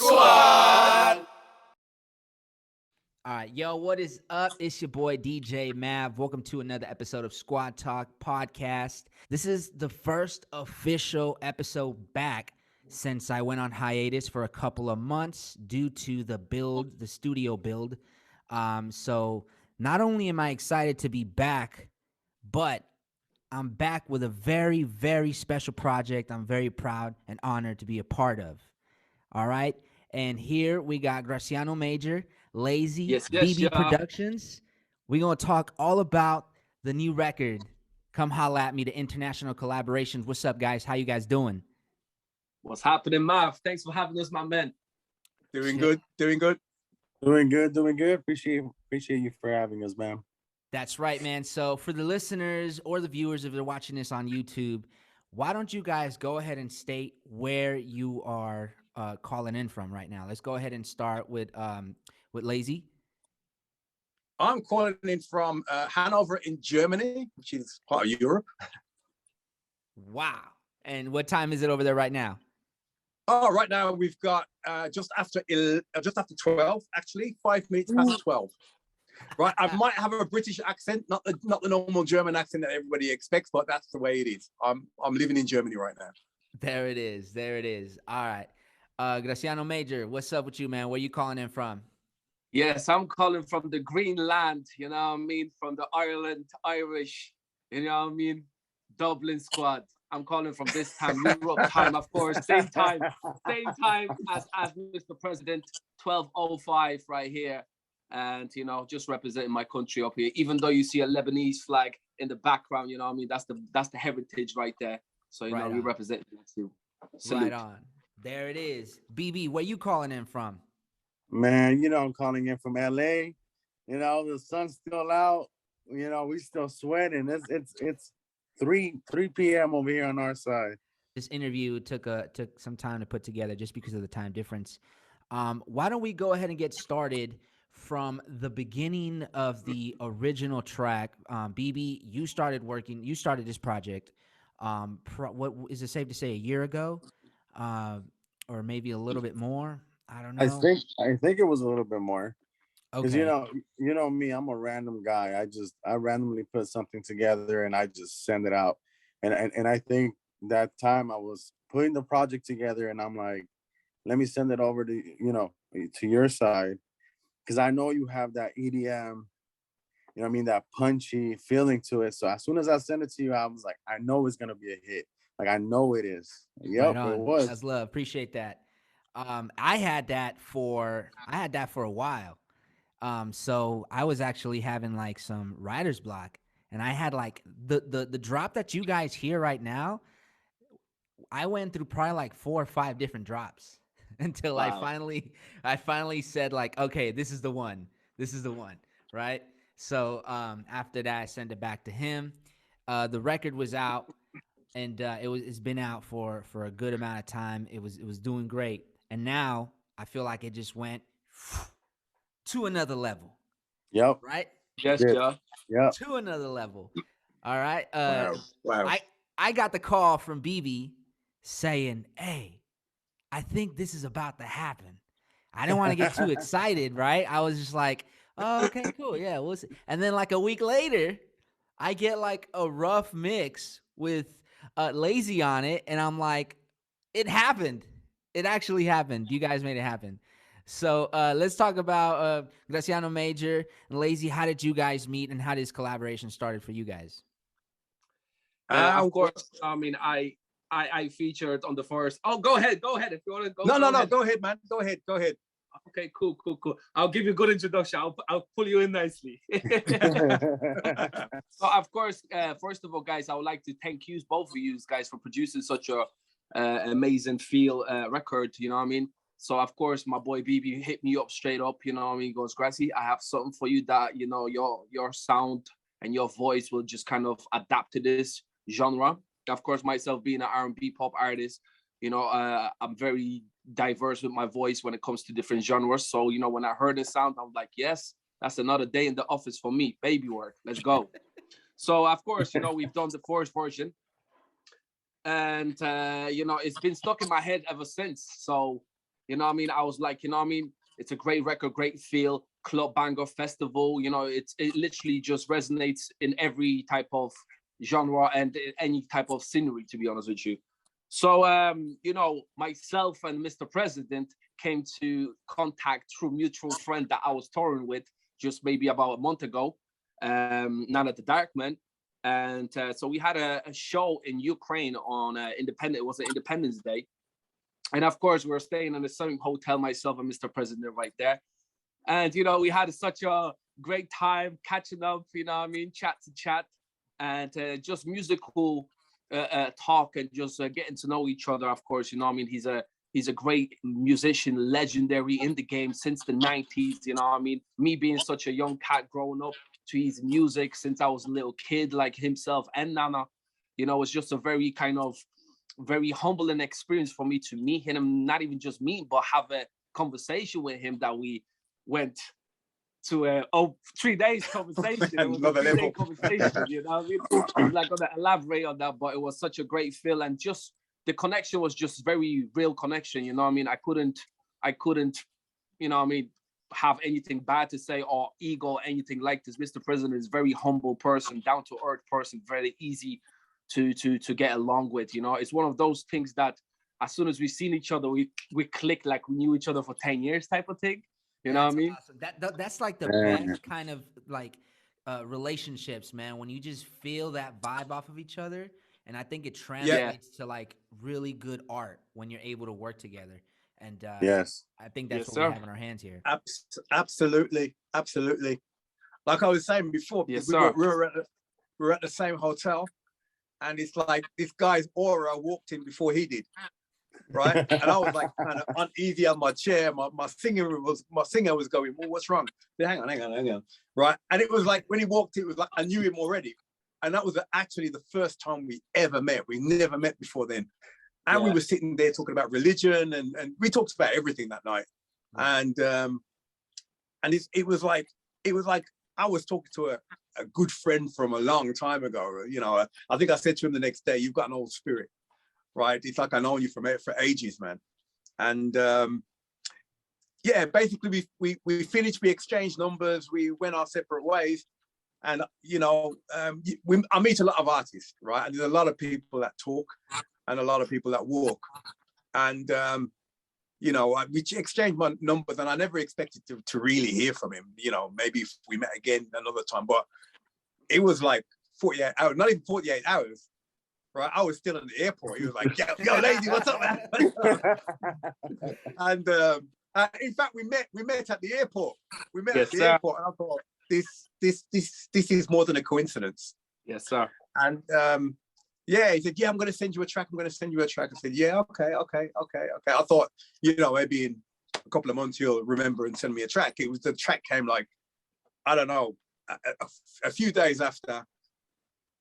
Squad. All right, yo, what is up? It's your boy DJ Mav. Welcome to another episode of Squad Talk Podcast. This is the first official episode back since I went on hiatus for a couple of months due to the studio build. So not only am I excited to be back, but I'm back with a very, very special project I'm very proud and honored to be a part of. All right. And here we got Graciano Major, Layzee BB y'all. Productions. We're going to talk all about the new record, Come Holla At Me, the international collaborations. What's up, guys? How you guys doing? What's happening, Mav? Thanks for having us, my man. Doing good. Appreciate you for having us, man. That's right, man. So for the listeners or the viewers, if they're watching this on YouTube, why don't you guys go ahead and state where you are calling in from right now? Let's go ahead and start with Layzee. I'm calling in from Hanover in Germany, which is part of Europe. Wow. And what time is it over there right now? Oh, right now we've got just after 12, actually, 5 minutes past 12. Right, I might have a British accent, not the normal German accent that everybody expects, but that's the way it is. I'm living in Germany right now. There it is. All right. Graciano Major, what's up with you, man? Where you calling in from? Yes, I'm calling from the Greenland, you know what I mean? From the Ireland, Irish, you know what I mean? Dublin squad. I'm calling from this time, Europe time, of course. Same time as Mr. President, 12:05 right here. And, you know, just representing my country up here. Even though you see a Lebanese flag in the background, you know what I mean? That's the heritage right there. So, you know, we represent that too. Salute. Right on. There it is. BB, where you calling in from? Man, you know, I'm calling in from LA. You know, the sun's still out. You know, we still sweating. It's 3 p.m. over here on our side. This interview took some time to put together just because of the time difference. Why don't we go ahead and get started from the beginning of the original track? BB, you started this project. What is it safe to say, a year ago, or maybe a little bit more? I don't know. I think it was a little bit more. Because Okay. you know me, I'm a random guy. I randomly put something together and I just send it out. And I think that time I was putting the project together and I'm like, let me send it over to your side. Because I know you have that EDM, you know what I mean, that punchy feeling to it. So as soon as I sent it to you, I was like, I know it's gonna be a hit. Like, I know it is. Yep, Right it was. That's love. Appreciate that. I had that for a while. So I was actually having like some writer's block, and I had like the drop that you guys hear right now. I went through probably like 4 or 5 different drops until I finally said like, okay, this is the one, right? So after that, I sent it back to him. The record was out, and it's been out for a good amount of time. It was doing great, and now I feel like it just went to another level. Yep. Right? Yes, yeah. Yep. To another level. All right. Wow. I got the call from BB saying, "Hey, I think this is about to happen." I didn't want to get too excited, right? I was just like, "Oh, okay, cool, yeah, we'll see." And then like a week later, I get like a rough mix with Layzee on it, and I'm like, "It happened. It actually happened. You guys made it happen." So let's talk about Graciano Major and Layzee. How did you guys meet, and how did this collaboration started for you guys? Of course, I mean, I featured on the first. Oh, go ahead. If you want to go. No. Go ahead, man. Go ahead. Okay, cool. I'll give you a good introduction. I'll pull you in nicely. So, of course, first of all, guys, I would like to thank you, both of you guys, for producing such a amazing feel record. You know what I mean? So, of course, my boy BB hit me up straight up. You know what I mean? He goes, Gracie, I have something for you that, you know, your sound and your voice will just kind of adapt to this genre. Of course, myself being an R&B pop artist, you know, I'm very diverse with my voice when it comes to different genres. So, you know, when I heard this sound, I'm like, yes, that's another day in the office for me. Baby work. Let's go. So, of course, you know, we've done the first version. And, you know, it's been stuck in my head ever since. So, You know what I mean? I was like, you know what I mean? It's a great record, great feel, club banger festival. You know, it literally just resonates in every type of genre and any type of scenery, to be honest with you. So, you know, myself and Mr. President came to contact through mutual friend that I was touring with just maybe about a month ago, None at the Darkman. And so we had a show in Ukraine on it was an Independence Day. And of course, we were staying in the same hotel, myself and Mr. President right there. And, you know, we had such a great time catching up, you know what I mean, chat to chat, and just musical talk and just getting to know each other, of course, you know what I mean. He's a great musician, legendary in the game since the 90s, you know what I mean. Me being such a young cat growing up to his music since I was a little kid, like himself and Nana, you know, it's just a very kind of very humbling experience for me to meet him, not even just meet, but have a conversation with him that we went to a 3 days conversation. It was a 3-day conversation, you know what I mean? I'm not gonna elaborate on that, but it was such a great feel, and just the connection was just very real connection, you know what I mean? I couldn't, you know what I mean, have anything bad to say or ego or anything like this. Mr. President is a very humble person, down to earth person, very easy to get along with, you know. It's one of those things that as soon as we seen each other, we clicked like we knew each other for 10 years type of thing. You know what I mean? Awesome. That's like the best kind of like relationships, man. When you just feel that vibe off of each other, and I think it translates to like really good art when you're able to work together. And yes, I think that's Yes, what we sir. have in our hands here. Absolutely. Like I was saying before, Yes, we sir. were at the same hotel, and it's like this guy's aura walked in before he did, right? And I was like kind of uneasy on my chair. My singer was going, well, what's wrong? I said, hang on, right? And it was like when he walked, it was like I knew him already, and that was actually the first time we ever met. We never met before then, and we were sitting there talking about religion, and we talked about everything that night, and it was like I was talking to a good friend from a long time ago. You know, I think I said to him the next day, "You've got an old spirit, right? It's like I know you for ages, man." And yeah, basically we finished, we exchanged numbers, we went our separate ways, and you know, I meet a lot of artists, right? And there's a lot of people that talk, and a lot of people that walk, and you know, we exchanged my numbers, and I never expected to really hear from him. You know, maybe if we met again another time, but it was like 48 hours, not even 48 hours, right? I was still in the airport. He was like, yo, Layzee, what's up, man? And in fact, we met at the airport. We met at the airport, and I thought, this is more than a coincidence. Yes, sir. And yeah, he said, yeah, I'm going to send you a track. I said, yeah, okay. I thought, you know, maybe in a couple of months you'll remember and send me a track. The track came like, I don't know, a few days after.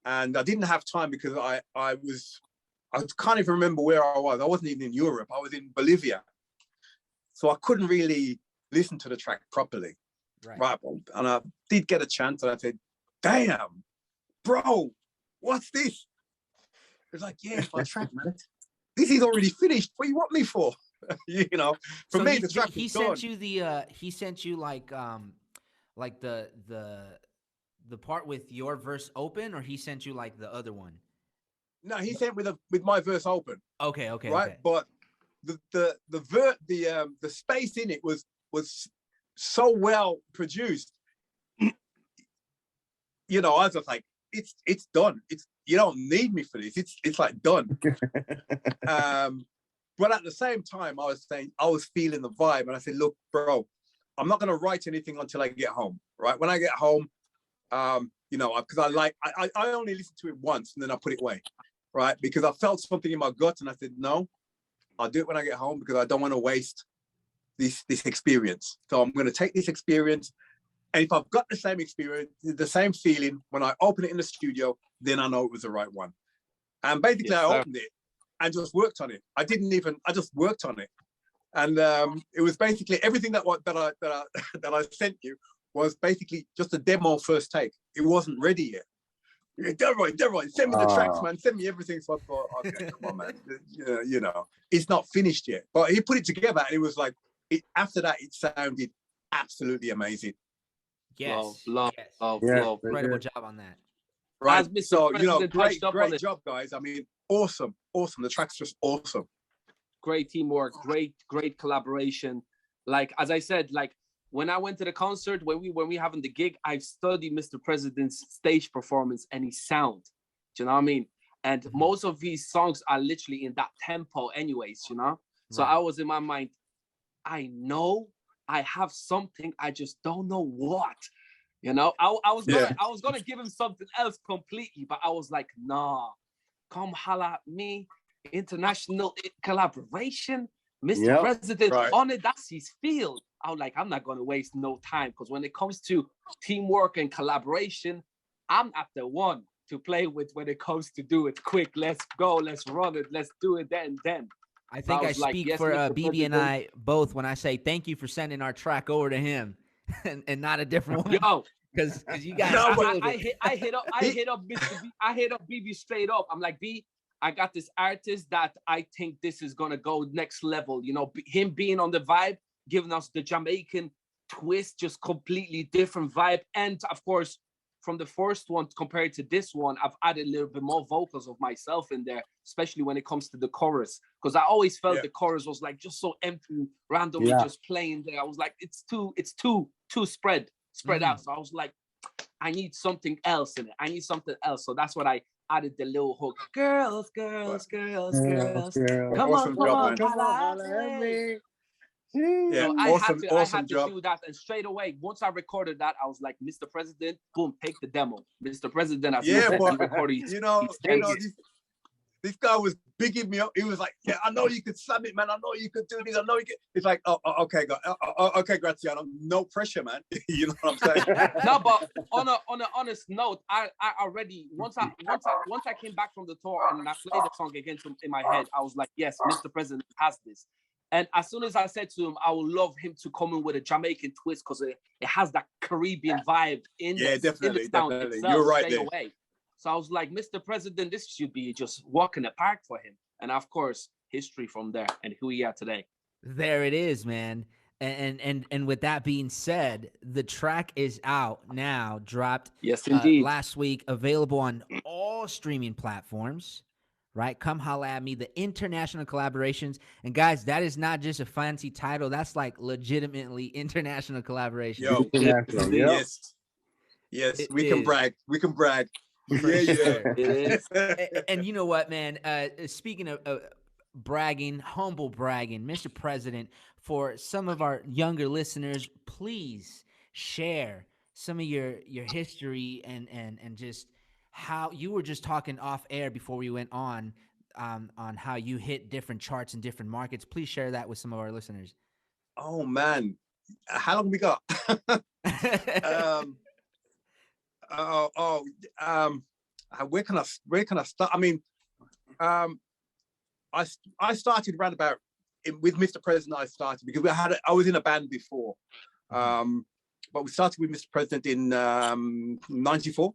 And I didn't have time because I can't even remember where I was. I wasn't even in Europe. I was in Bolivia. So I couldn't really listen to the track properly. Right. And I did get a chance, and I said, damn, bro, what's this? It's like, yeah, it's my track, man. This is already finished. What do you want me for? You know, for me, the track he sent you the he sent you like the part with your verse open, or he sent you like the other one? No, he sent with my verse open. Okay. Right, okay. But the space in it was so well produced. You know, I was just like, it's done. You don't need me for this. It's like done. But at the same time, I was feeling the vibe, and I said, look, bro, I'm not gonna write anything until I get home. Right, when I get home, you know, because I only listened to it once and then I put it away, right? Because I felt something in my gut, and I said, no, I'll do it when I get home, because I don't want to waste this experience. So I'm going to take this experience, and if I've got the same experience, the same feeling when I open it in the studio, then I know it was the right one. And basically, I opened it and just worked on it. I just worked on it, and it was basically everything that I sent you was basically just a demo first take. It wasn't ready yet, Dead right. Send me the tracks, man. Send me everything. So I thought, okay, come on, man. You know, it's not finished yet. But he put it together, and it was like, after that, it sounded absolutely amazing. Yes. Love. Incredible job on that. Right. As Mr. So, you know, President great job, guys. I mean, awesome. The track's just awesome. Great teamwork, great collaboration. Like, as I said, like when I went to the concert, when we having the gig, I've studied Mr. President's stage performance and his sound. Do you know what I mean? And most of his songs are literally in that tempo anyways, you know? So I was in my mind, I know I have something, I just don't know what. You know, I was gonna give him something else completely, but I was like, nah, come holla at me, international collaboration, Mr. President on it. That's his field. I was like, I'm not gonna waste no time, because when it comes to teamwork and collaboration, I'm not the one to play with when it comes to do it quick. Let's go, let's run it, let's do it then. I think I speak for BB and I both when I say thank you for sending our track over to him and not a different one. Yo, because you guys, I hit up BB straight up. I'm like, B, I got this artist that I think this is gonna go next level. You know, him being on the vibe, giving us the Jamaican twist, just completely different vibe. And of course, from the first one compared to this one, I've added a little bit more vocals of myself in there, especially when it comes to the chorus. Because I always felt the chorus was like just so empty, randomly just playing there. I was like, it's too spread out. So I was like, I need something else in it. I need something else. So that's what I added, the little hook. Girls. Come on, holla at me. Yeah, so awesome I had to job. do that, and straight away, once I recorded that, I was like, Mr. President, boom, take the demo. Mr. President, as recorded, this guy was bigging me up. He was like, yeah, I know you could slam it, man. I know you could do this. I know you could. It's like, okay, okay, Graciano, no pressure, man. You know what I'm saying? No, but on an honest note, I already once I came back from the tour and I played the song again in my head, I was like, yes, Mr. President has this. And as soon as I said to him, I would love him to come in with a Jamaican twist, because it has that Caribbean vibe in the sound itself. You're right there. Away. So I was like, Mr. President, this should be just walking the park for him. And of course, history from there and who we are today. There it is, man. And with that being said, the track is out now, dropped last week, available on all streaming platforms. Right? Come holla at me, the international collaborations. And guys, that is not just a fancy title. That's like legitimately international collaboration. Yo, yes, we can brag. We can brag. And you know what, man? Speaking of bragging, humble bragging, Mr. President, for some of our younger listeners, please share some of your history and just how you were just talking off air before we went on how you hit different charts in different markets. Please share that with some of our listeners. Oh man, how long we got? Where can I start? I mean, I started around about with Mr. President. I started because I was in a band before, but we started with Mr. President in '94.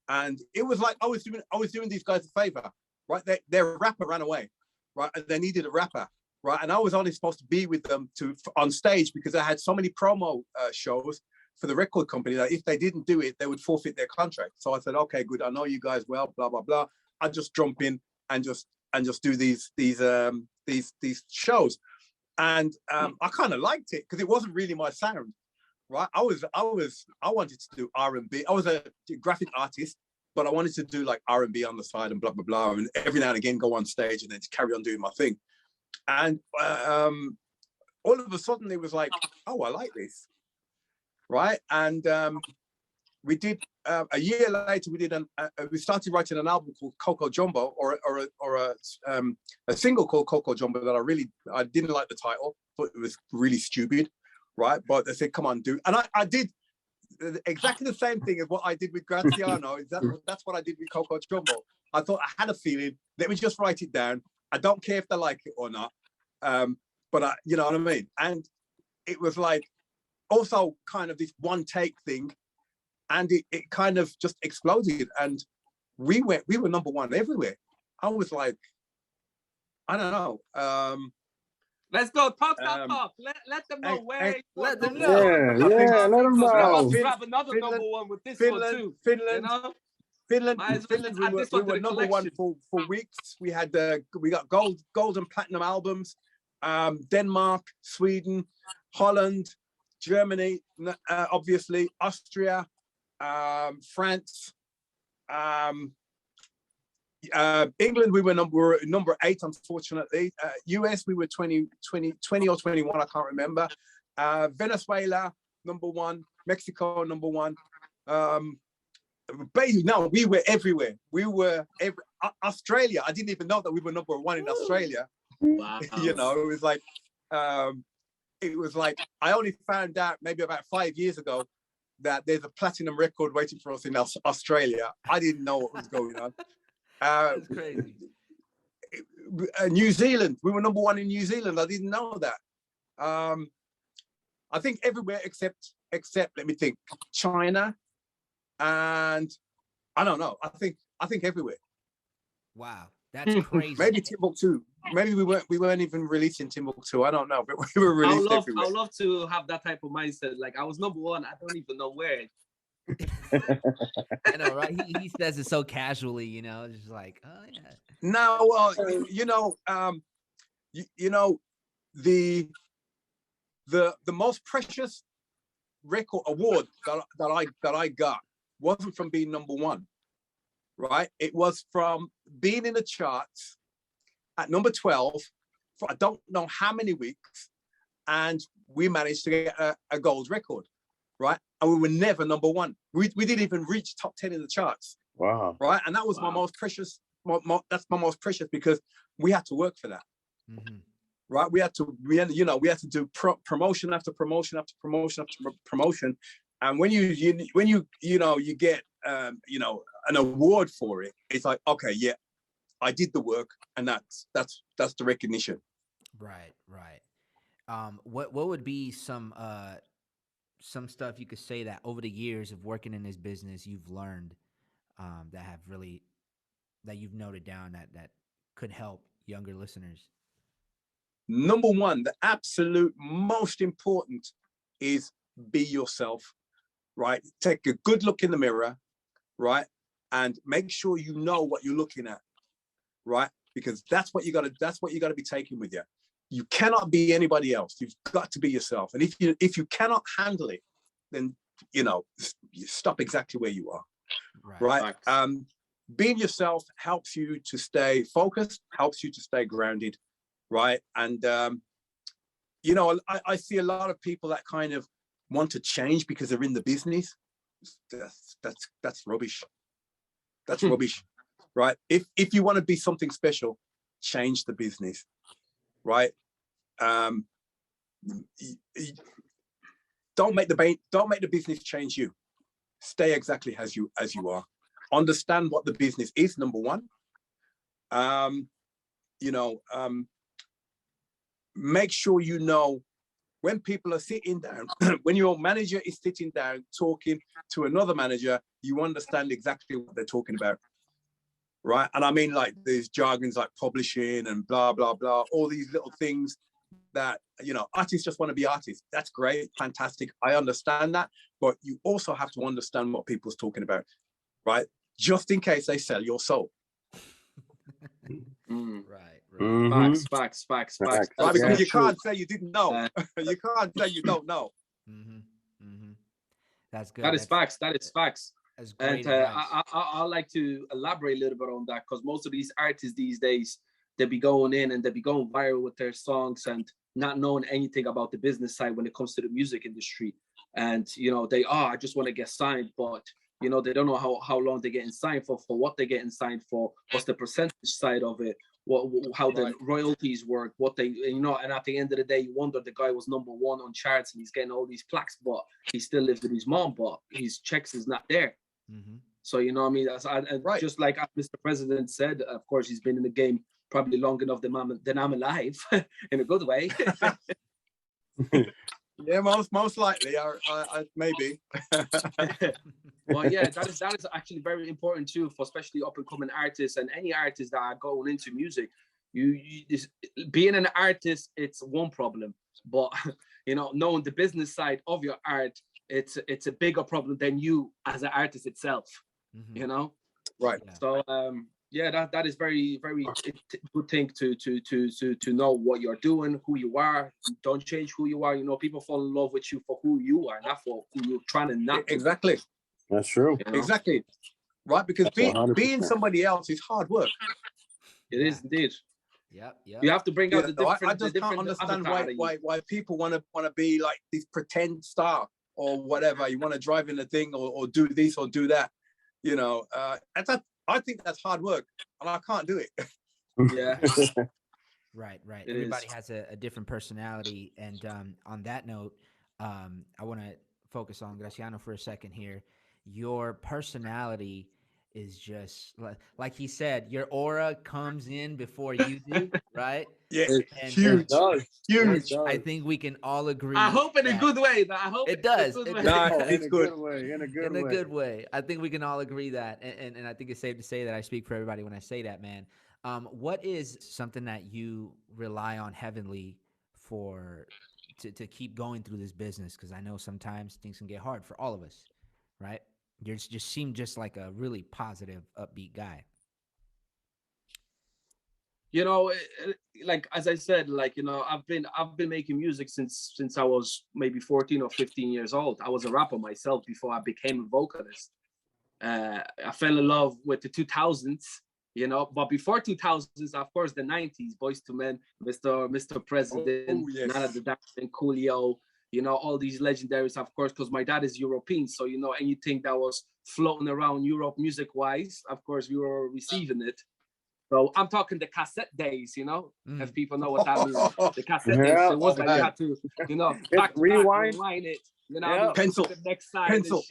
And it was like I was doing these guys a favor, right? Their rapper ran away, right? And they needed a rapper, right? And I was only supposed to be with them on stage because I had so many promo shows for the record company that if they didn't do it, they would forfeit their contract. So I said, okay, good. I know you guys well, blah blah blah. I'll just jump in and just do these shows, and I kind of liked it because it wasn't really my sound. Right, I wanted to do R&B. I was a graphic artist, but I wanted to do like R&B on the side and blah blah blah, and every now and again go on stage and then just carry on doing my thing. And all of a sudden it was like, oh, I like this, right? And we did a year later. We started writing an album called Coco Jumbo, or a single called Coco Jumbo that I didn't like the title. Thought it was really stupid. Right, but they said, "Come on, do," and I did exactly the same thing as what I did with Graciano. That's what I did with Coco Jumbo. I thought I had a feeling. Let me just write it down. I don't care if they like it or not, but you know what I mean. And it was like also kind of this one take thing, and it kind of just exploded, and we were #1 everywhere. I was like, I don't know. Let's go. Talk that talk. Let them know where. let them Yeah, know. yeah, let them We're about know. to grab another Finland, #1 with this Finland, one too. Finland, You know? Finland, Might as well Finland. add this one to We were the #1 for weeks. We had we got gold and platinum albums. Denmark, Sweden, Holland, Germany, obviously Austria, France, England. We were number 8, unfortunately. US, we were 20 or 21. I can't remember. Venezuela, #1. Mexico, #1. No, we were everywhere. We were Australia. I didn't even know that we were #1 in Australia. Wow. You know, it was like I only found out maybe about 5 years ago that there's a platinum record waiting for us in Australia. I didn't know what was going on. That's crazy. New Zealand, we were #1 in New Zealand. I didn't know that. I think everywhere except let me think, China, and I don't know. I think everywhere. Wow, that's crazy. Maybe Timbuktu. Maybe we weren't even releasing Timbuktu. I don't know, but we were released everywhere. I love to have that type of mindset. Like I was #1. I don't even know where. I know, right? He says it so casually, you know, just like, oh yeah. No, well, you know, the most precious record award that I got wasn't from being #1, right? It was from being in the charts at #12 for I don't know how many weeks, and we managed to get a gold record, right? And we were never #1. We didn't even reach top 10 in the charts. Wow. Right, and that was my most precious. That's my most precious because we had to work for that. Mm-hmm. Right, we had to do promotion after promotion after promotion after promotion, and when you get an award for it, it's like, okay, yeah, I did the work, and that's the recognition. Right. What would be some stuff you could say that over the years of working in this business you've learned that you've noted down that could help younger listeners? #1, the absolute most important is be yourself, right? Take a good look in the mirror, right? And make sure you know what you're looking at, right? Because that's what you gotta be taking with you. You cannot be anybody else. You've got to be yourself. And if you cannot handle it, then you stop exactly where you are. Right? Being yourself helps you to stay focused, helps you to stay grounded, right? And I see a lot of people that kind of want to change because they're in the business. That's rubbish. That's rubbish, right? If you want to be something special, change the business, right? Don't make the business change you. Stay exactly as you are. Understand what the business is, #1. Make sure you know when people are sitting down, when your manager is sitting down talking to another manager, you understand exactly what they're talking about, right? And I mean, like, there's jargons like publishing and blah, blah, blah, all these little things that, artists just want to be artists. That's great, fantastic. I understand that, but you also have to understand what people's talking about, right? Just in case they sell your soul. Right. Mm-hmm. Facts. Right, because you can't say you didn't know. You can't say you don't know. That's good. That is facts. That's great. And I like to elaborate a little bit on that, because most of these artists these days, they be going in and they be going viral with their songs and not knowing anything about the business side when it comes to the music industry. And I just want to get signed, but they don't know how long they're getting signed for what they're getting signed for, what's the percentage side of it, how the royalties work, and at the end of the day, you wonder, the guy was #1 on charts and he's getting all these plaques, but he still lives with his mom, but his checks is not there. So right. Just like Mr. President said, of course, he's been in the game probably long enough than I'm alive, in a good way. Yeah, most likely. I maybe. Well, yeah, that is actually very important too, for especially up and coming artists and any artists that are going into music. Being an artist, it's one problem, but knowing the business side of your art, it's a bigger problem than you as an artist itself. Right. So yeah, that is very good thing to know what you're doing, who you are. Don't change who you are. People fall in love with you for who you are, not for who you're trying to not. Exactly. That's true. Exactly. Right, because being somebody else is hard work. It is indeed. Yep. You have to bring out the different. I just can't understand why people want to be like this pretend star or whatever. You want to drive in a thing or do this or do that. I think that's hard work, and I can't do it. Yeah. Right. It Everybody is. has a different personality, and on that note, I want to focus on Graciano for a second here. Your personality is just like he said, your aura comes in before you do, right? Yeah, And, huge. I think we can all agree. I hope in a good way. I hope it does. In a good way. No, in it's a good. good way. In a In a good way. I think we can all agree that, and I think it's safe to say that I speak for everybody when I say that, man. What is something that you rely on heavily to keep going through this business? Because I know sometimes things can get hard for all of us, right? You just seem just like a really positive, upbeat guy. Like as I said, I've been making music since I was maybe 14 or 15 years old. I was a rapper myself before I became a vocalist. I fell in love with the 2000s, but before 2000s, of course, the 90s, Boys to Men, Mr. President, yes. Nana the Dancing, Coolio, all these legendaries, of course, because my dad is European. So, anything that was floating around Europe music-wise, of course, we were receiving it. So I'm talking the cassette days, if people know what that means. The cassette days, it was like you had to, back to rewind. back, rewind it. Pencil. The next side Pencil.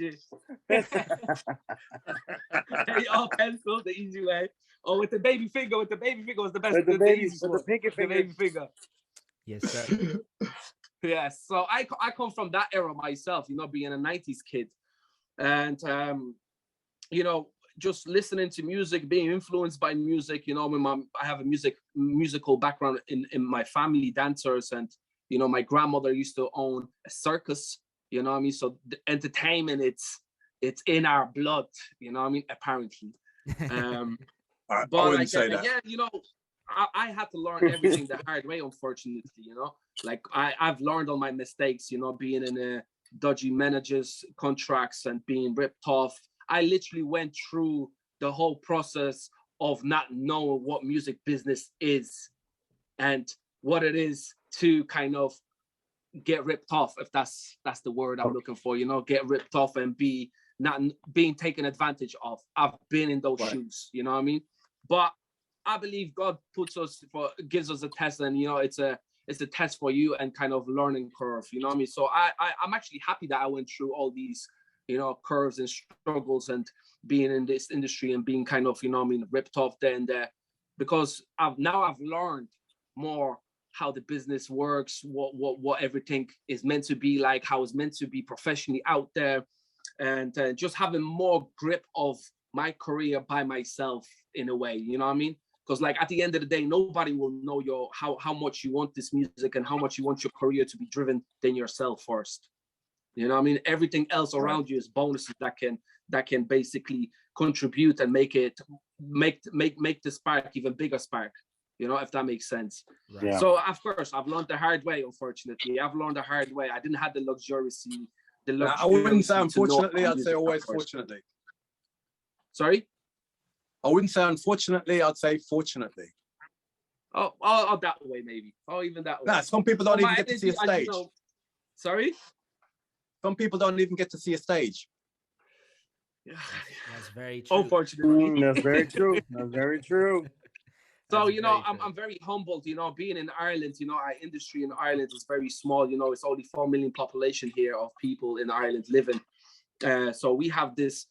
And shit. Pencil, the easy way. Oh, with the baby finger was the best. With the pinky The baby finger. Yes, sir. Yeah, so I come from that era myself, being a 90s kid. And, just listening to music, being influenced by music, I have a musical background in my family, dancers, and, my grandmother used to own a circus, So the entertainment, it's in our blood, apparently. I But wouldn't say that. Yeah, I had to learn everything the hard way, unfortunately, Like I've learned on my mistakes, being in a dodgy managers contracts and being ripped off. I literally went through the whole process of not knowing what music business is and what it is to kind of get ripped off, if that's the word I'm looking for, get ripped off and be not being taken advantage of. I've been in those shoes, you know what I mean? But I believe God gives us a test, and it's a test for you and kind of learning curve, you know what I mean? So I'm actually happy that I went through all these, curves and struggles and being in this industry and being kind of, ripped off there and there, because I've learned more how the business works, what everything is meant to be like, how it's meant to be professionally out there, and just having more grip of my career by myself in a way, you know what I mean? Because like at the end of the day, nobody will know how much you want this music and how much you want your career to be driven than yourself first. You know what I mean? Everything else around you is bonuses that can basically contribute and make the spark even bigger spark. If that makes sense. Right. Yeah. So of course I've learned the hard way, unfortunately. I've learned the hard way. I didn't have the luxury. I wouldn't say unfortunately, I'd say always fortunately. Sorry? I wouldn't say unfortunately, I'd say fortunately. Oh, that way maybe. Oh, even that way. Nah, some people don't even get to see a stage. Sorry? Some people don't even get to see a stage. That's very true. Unfortunately. That's very true. That's very true. So, I'm very humbled, being in Ireland, our industry in Ireland is very small, it's only 4 million population here of people in Ireland living. So we have this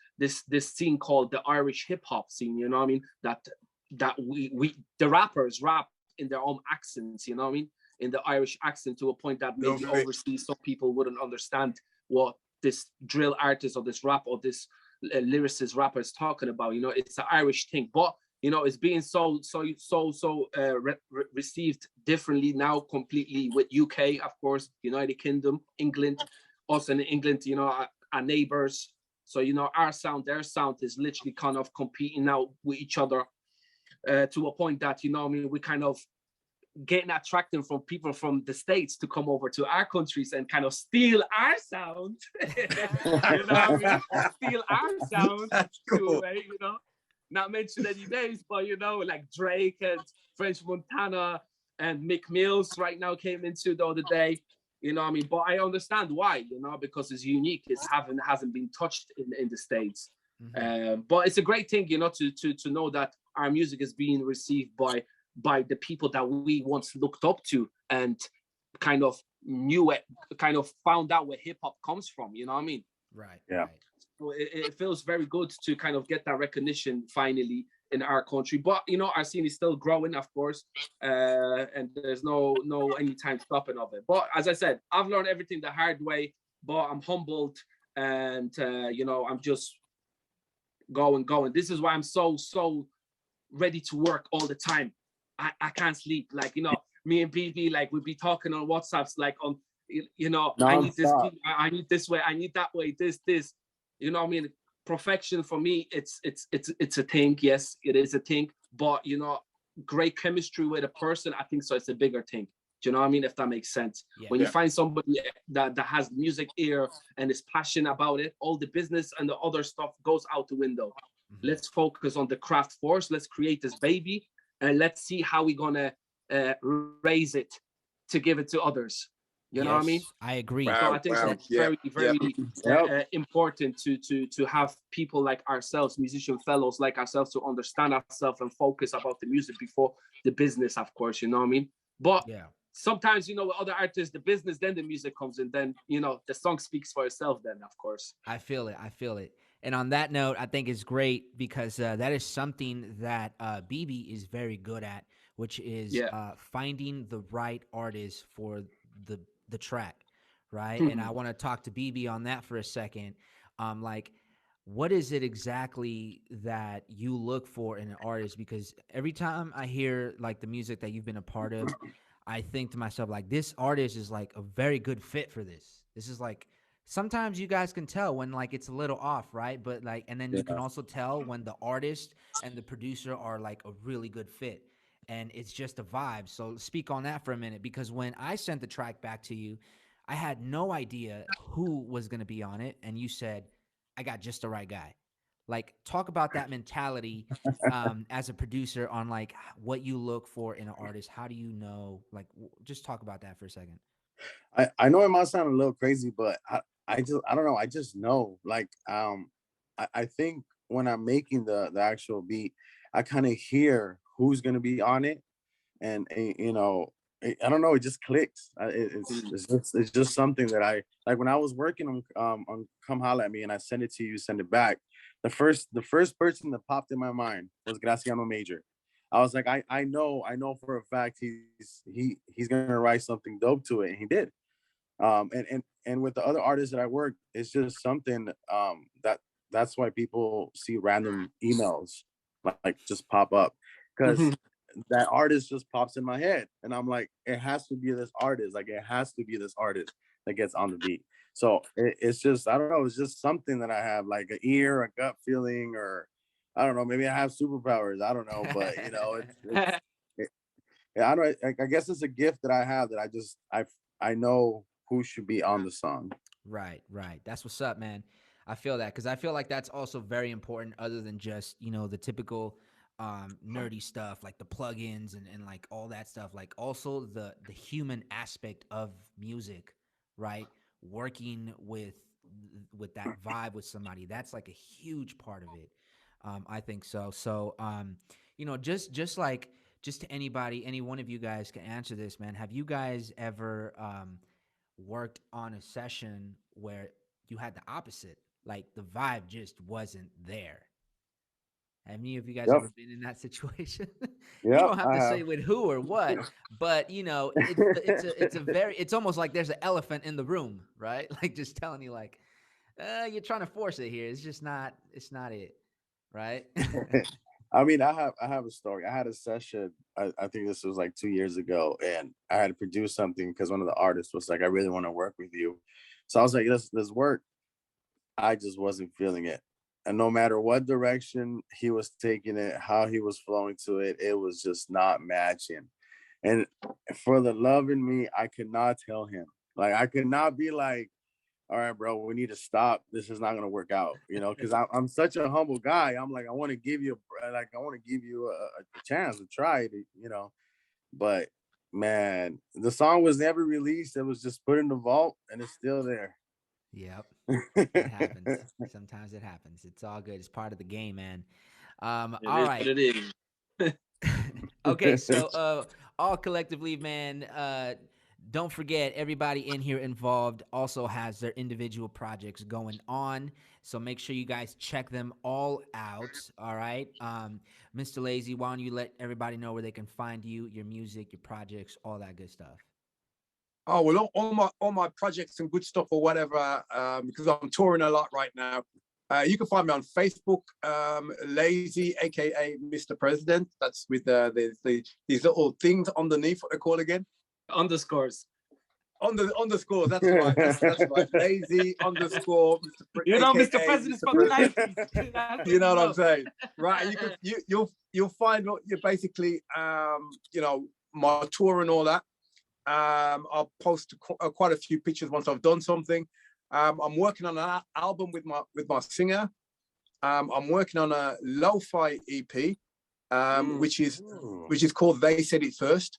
scene called the Irish hip hop scene, you know what I mean? That we the rappers rap in their own accents, you know what I mean? in the Irish accent to a point that No maybe way. overseas some people wouldn't understand what this drill artist or this rap or this lyricist rapper is talking about. You know, it's an Irish thing, but you know, it's being received differently now, completely with UK, of course, United Kingdom, England, us in England, you know, our neighbors. So you know, our sound, their sound is literally kind of competing now with each other to a point that, you know, I mean, we kind of getting attracted from people from the States to come over to our countries and kind of steal our sound. You know what I mean? Steal our sound. That's cool. You know, not mention any names, but you know, like Drake and French Montana and Mick Mills right now came into the other day. You know what I mean? But I understand why, you know, because it's unique. It's hasn't been touched in the States. But it's a great thing, you know, to know that our music is being received by the people that we once looked up to and kind of knew it, kind of found out where hip hop comes from. You know what I mean? Right. Yeah. Right. So it feels very good to kind of get that recognition finally in our country. But you know, our scene is still growing, of course, and there's no any time stopping of it. But as I said, I've learned everything the hard way. But I'm humbled, and you know, I'm just going. This is why I'm so ready to work all the time. I can't sleep. Like, you know, me and BB, like, we'd be talking on WhatsApps, like on, you know, I need this, I need this way, I need that way, this. You know what I mean? Perfection for me, it's a thing. Yes, it is a thing. But, you know, great chemistry with a person, I think so it's a bigger thing. Do you know what I mean? If that makes sense. Yeah. When you find somebody that has music ear and is passionate about it, all the business and the other stuff goes out the window. Let's focus on the craft first. Let's create this baby and let's see how we're gonna raise it to give it to others. You know what I mean? I agree. So I think it's very important to have people like ourselves, musician fellows like ourselves, to understand ourselves and focus about the music before the business, of course. You know what I mean? But sometimes, you know, with other artists, the business, then the music comes in, then, you know, the song speaks for itself then, of course. I feel it. And on that note, I think it's great because that is something that BB is very good at, which is finding the right artist for the track, right? And I want to talk to BB on that for a second. Like, what is it exactly that you look for in an artist? Because every time I hear like the music that you've been a part of, I think to myself, like, this artist is like a very good fit for this. This is like, sometimes you guys can tell when like it's a little off, right? But like, and then you can also tell when the artist and the producer are like a really good fit, and it's just a vibe. So speak on that for a minute, because when I sent the track back to you, I had no idea who was going to be on it, and you said, I got just the right guy. Like, talk about that mentality as a producer on like what you look for in an artist. How do you know? Like, just talk about that for a second. I know it might sound a little crazy, but I don't know. I just know, like, I think when I'm making the actual beat, I kind of hear who's going to be on it. And you know, I don't know, it just clicks. It's just something that I like. When I was working on Come Holla At Me and I sent it to you, send it back, the first person that popped in my mind was Graciano Major. I was like, I know for a fact he's gonna write something dope to it, and he did. And with the other artists that I work, it's just something that's why people see random emails like just pop up, because that artist just pops in my head, and I'm like, it has to be this artist. Like, it has to be this artist that gets on the beat. So it's just, I don't know, it's just something that I have, like an ear, a gut feeling, or I don't know, maybe I have superpowers. I don't know, but you know, I don't. I guess it's a gift that I have, that I know who should be on the song. Right. That's what's up, man. I feel that, because I feel like that's also very important, other than just, you know, the typical nerdy stuff like the plugins and like all that stuff. Like, also the human aspect of music, right? Working with that vibe with somebody, that's like a huge part of it. I think so. So you know, just to anybody, any one of you guys can answer this, man. Have you guys ever worked on a session where you had the opposite, like the vibe just wasn't there? Have any of you guys Yep. ever been in that situation? You Yep, don't have I to say have. with who or what, but you know, it's almost like there's an elephant in the room, right? Like just telling you like, you're trying to force it here. It's just not. It's not it, right? I mean, I have a story. I had a session. I think this was like 2 years ago, and I had to produce something because one of the artists was like, "I really want to work with you." So I was like, "Let's work." I just wasn't feeling it, and no matter what direction he was taking it, how he was flowing to it, it was just not matching. And for the love in me, I could not tell him. Like I could not be like, all right, bro, we need to stop. This is not gonna work out, because I'm such a humble guy. I'm like, I want to give you a chance to try it. But man, the song was never released. It was just put in the vault, and it's still there. Yep. It happens. Sometimes it happens. It's all good. It's part of the game, man. It All is right. what it is. Okay, so all collectively, man, don't forget everybody in here involved also has their individual projects going on. So make sure you guys check them all out. All right. Mr. Layzee, why don't you let everybody know where they can find you, your music, your projects, all that good stuff. Oh well, all my projects and good stuff or whatever, because I'm touring a lot right now. You can find me on Facebook, Layzee, aka Mr. President. That's with these little things underneath. What they call again? Underscores. Underscores. That's right. That's right. Layzee underscore. You know, AKA Mr. President's from the 90s. You know what I'm saying, right? You'll find you're basically my tour and all that. I'll post quite a few pictures once I've done something. I'm working on an album with my singer. I'm working on a lo-fi EP, which is called They Said It First,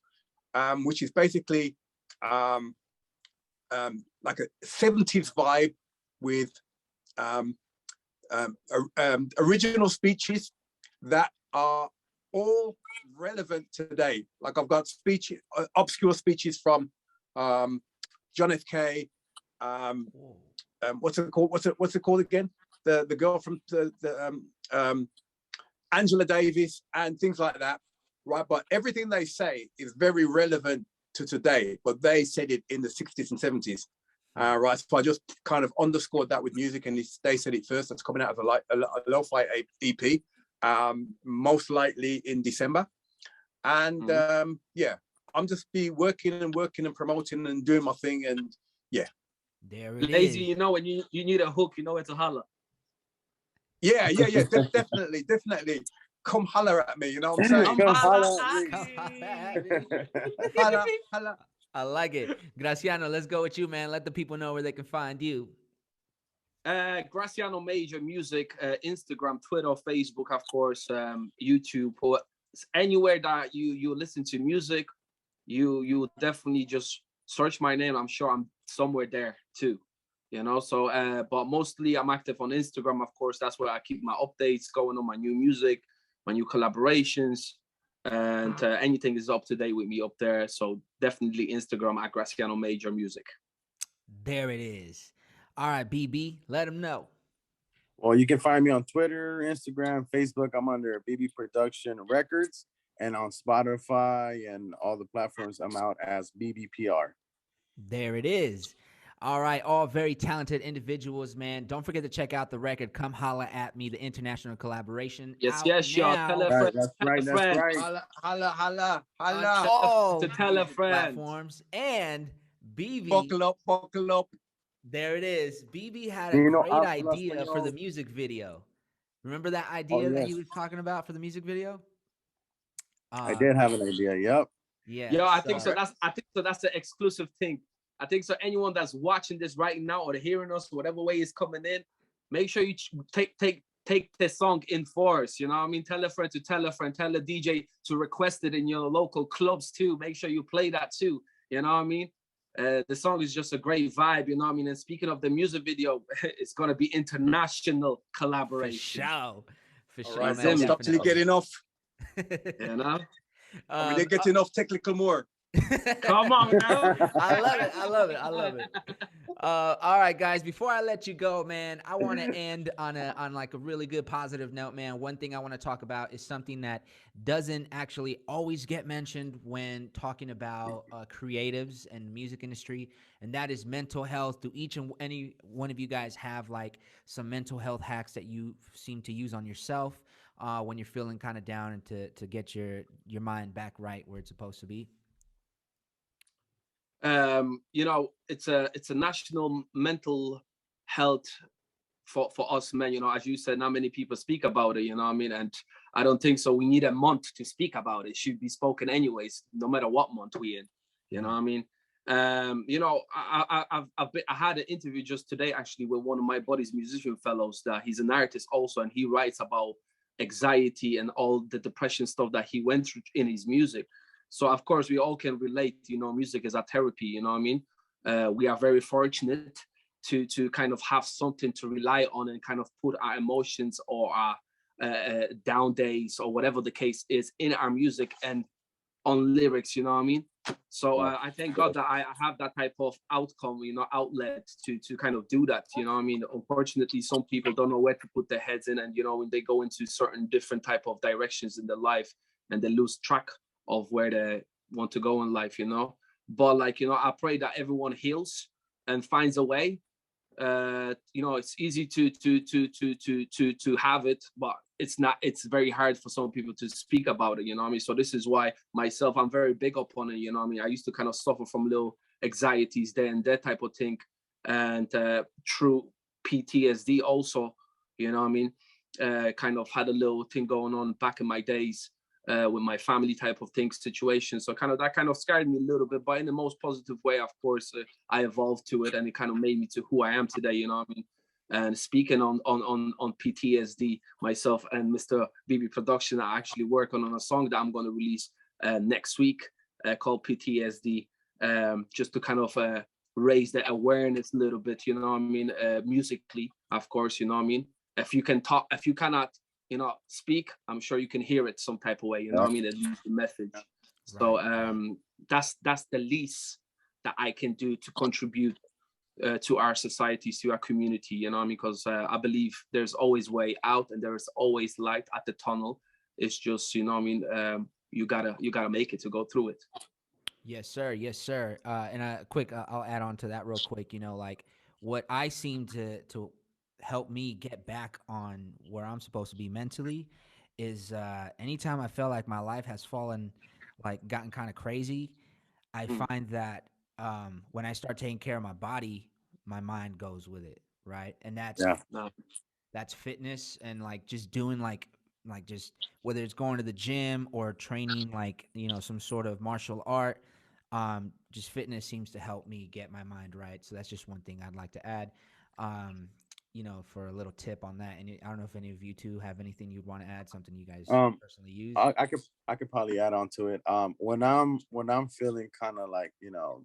which is basically like a 70s vibe with original speeches that are all relevant today. Like I've got obscure speeches from John F. K. What's it called? What's it called again? The girl from Angela Davis and things like that, right? But everything they say is very relevant to today. But they said it in the 60s and 70s, right? So I just kind of underscored that with music, and they said it first. That's coming out as a lo-fi EP, most likely in December. And yeah, I'm just be working and promoting and doing my thing, and yeah. There it Layzee, is. you know, when you need a hook, you know where to holler. Yeah, definitely. Come holler at me, you know what I'm saying? Come holla at me. Holla. I like it. Graciano, let's go with you, man. Let the people know where they can find you. Graciano Major Music, Instagram, Twitter, Facebook, of course, YouTube, or anywhere that you listen to music, you definitely just search my name. I'm sure I'm somewhere there too, so but mostly I'm active on Instagram, of course. That's where I keep my updates going on, my new music, my new collaborations, and anything is up to date with me up there. So definitely Instagram at Graciano Major Music. There it is. All right, BB, let them know. Well, you can find me on Twitter, Instagram, Facebook. I'm under BB Production Records, and on Spotify and all the platforms, I'm out as BBPR. There it is. All right, all very talented individuals, man. Don't forget to check out the record "Come Holla At Me," the international collaboration. Yes, y'all. Tell a friend. That's right. Holla. All to tell a friend. platforms. And BB, Buckle up. There it is. BB had a great idea for the music video. Remember that idea that he was talking about for the music video? I did have an idea. Yep. Yeah. Yo, I think so. That's the exclusive thing. I think so. Anyone that's watching this right now or hearing us, whatever way is coming in, make sure you take this song in force. You know what I mean? Tell a friend to tell a friend. Tell a DJ to request it in your local clubs too. Make sure you play that too. You know what I mean? The song is just a great vibe, you know what I mean? And speaking of the music video, it's going to be international collaboration. For sure. All right, don't stop till you get enough. You know? We didn't get enough technical more. Come on now. I love it. I love it. I love it. All right, guys. Before I let you go, man, I want to end on like a really good positive note, man. One thing I want to talk about is something that doesn't actually always get mentioned when talking about creatives and music industry, and that is mental health. Do each and any one of you guys have like some mental health hacks that you seem to use on yourself when you're feeling kind of down and to get your mind back right where it's supposed to be? You know, it's a national mental health for us men. You know, as you said, not many people speak about it. You know what I mean? And I don't think so. We need a month to speak about it. It should be spoken anyways, no matter what month we in. You know what I mean? You know, I had an interview just today actually with one of my buddy's musician fellows. That he's an artist also, and he writes about anxiety and all the depression stuff that he went through in his music. So of course we all can relate. You know, music is a therapy. You know what I mean? We are very fortunate to kind of have something to rely on and kind of put our emotions or our down days or whatever the case is in our music and on lyrics. You know what I mean? So I thank God that I have that type of outcome, you know, outlet to kind of do that. You know what I mean? Unfortunately, some people don't know where to put their heads in, and you know, when they go into certain different type of directions in their life and they lose track of where they want to go in life, you know. But like, you know, I pray that everyone heals and finds a way. You know, it's easy to have it, but it's not. It's very hard for some people to speak about it. You know what I mean? So this is why myself, I'm very big up on it. You know what I mean? I used to kind of suffer from little anxieties there and that type of thing, and through PTSD also. You know what I mean? Kind of had a little thing going on back in my days. With my family type of thing situation. So kind of that kind of scared me a little bit, but in the most positive way, of course, I evolved to it and it kind of made me to who I am today, you know what I mean? And speaking on PTSD, myself and Mr. BB Production are actually working on a song that I'm going to release next week called PTSD, just to kind of raise the awareness a little bit, you know what I mean? Musically, of course, you know what I mean? If you can talk, if you cannot, you know, speak, I'm sure you can hear it some type of way, you know what I mean, at least the message. So that's the least that I can do to contribute to our societies, to our community, you know what I mean, because I believe there's always way out and there's always light at the tunnel. It's just, you know what I mean, you gotta make it to go through it. Yes, sir. Yes, sir. And I'll add on to that real quick. You know, like what I seem to help me get back on where I'm supposed to be mentally is anytime I feel like my life has gotten kind of crazy, I find that when I start taking care of my body, my mind goes with it, right? And that's fitness and like just doing like just whether it's going to the gym or training like, you know, some sort of martial art, just fitness seems to help me get my mind right. So that's just one thing I'd like to add. You know, for a little tip on that. And I don't know if any of you two have anything you'd want to add, something you guys personally use. I could probably add on to it. When I'm feeling kind of like, you know,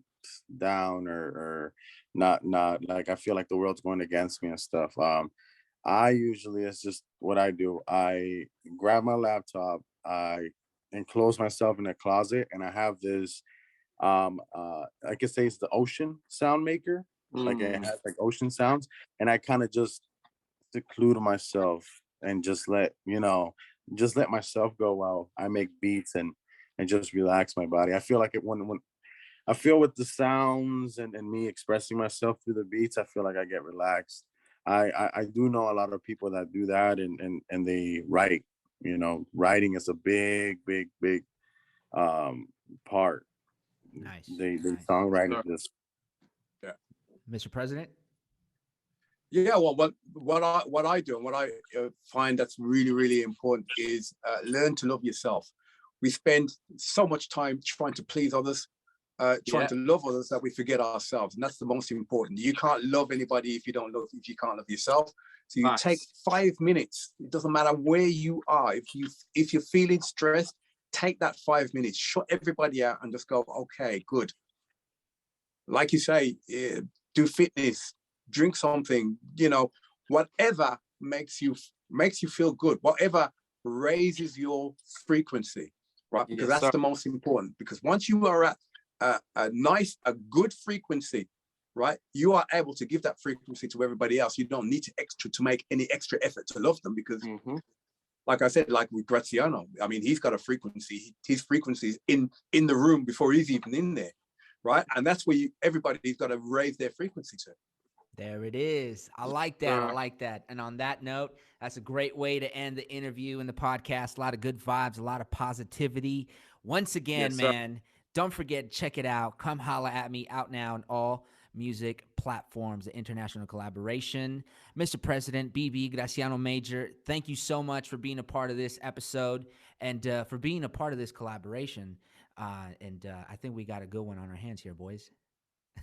down or not like I feel like the world's going against me and stuff. I usually, it's just what I do. I grab my laptop, I enclose myself in a closet, and I have this I could say it's the ocean sound maker. Like it has like ocean sounds, and I kind of just seclude myself and just let myself go while I make beats and just relax my body. I feel like it when I feel with the sounds and me expressing myself through the beats, I feel like I get relaxed. I do know a lot of people that do that and they write. You know, writing is a big part. Nice. They songwriting this. Yeah. Mr. President? Yeah, well, what I do and what I find that's really important is learn to love yourself. We spend so much time trying to please others, trying to love others that we forget ourselves, and that's the most important. You can't love anybody if you can't love yourself. So you take 5 minutes. It doesn't matter where you are. If you're feeling stressed, take that 5 minutes, shut everybody out, and just go, okay, good. Like you say, do fitness. Drink something, you know, whatever makes you feel good, whatever raises your frequency, right? Because that's the most important. Because once you are at a good frequency, right? You are able to give that frequency to everybody else. You don't need to make any extra effort to love them, because like I said, like with Graciano, I mean, he's got a frequency. His frequency is in the room before he's even in there, right? And that's where everybody's got to raise their frequency to. There it is. I like that. I like that. And on that note, that's a great way to end the interview and the podcast. A lot of good vibes, a lot of positivity. Once again, man, don't forget, check it out. Come Holla At Me, out now on all music platforms, the international collaboration. Mr. President, BB, Graciano Major, thank you so much for being a part of this episode and for being a part of this collaboration. I think we got a good one on our hands here, boys.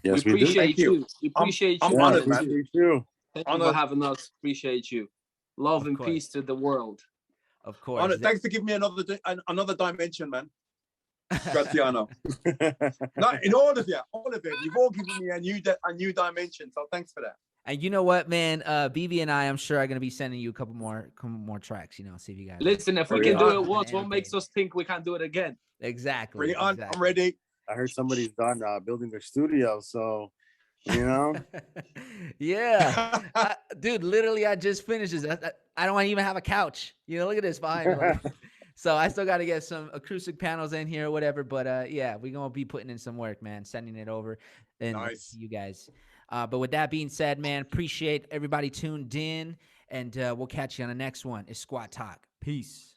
Yes, we appreciate you. We appreciate you. I'm honored, man. Appreciate you. Thank you for having us. Appreciate you. Love and peace to the world. Of course. Honored. Thanks for giving me another dimension, man. Graciano. No, in all of you, you've all given me a new dimension. So thanks for that. And you know what, man? BB and I'm sure are gonna be sending you a couple more tracks. You know, see if you guys listen. If we can do it once, what makes us think we can't do it again? Exactly. Bring it on. Exactly. I'm ready. I heard somebody's done building their studio, so you know. Yeah, dude. Literally, I just finished this. I don't even have a couch. You know, look at this behind me. So I still got to get some acoustic panels in here or whatever. But yeah, we're gonna be putting in some work, man. Sending it over and nice. you guys. But with that being said, man, appreciate everybody tuned in, and we'll catch you on the next one. It's Squat Talk. Peace.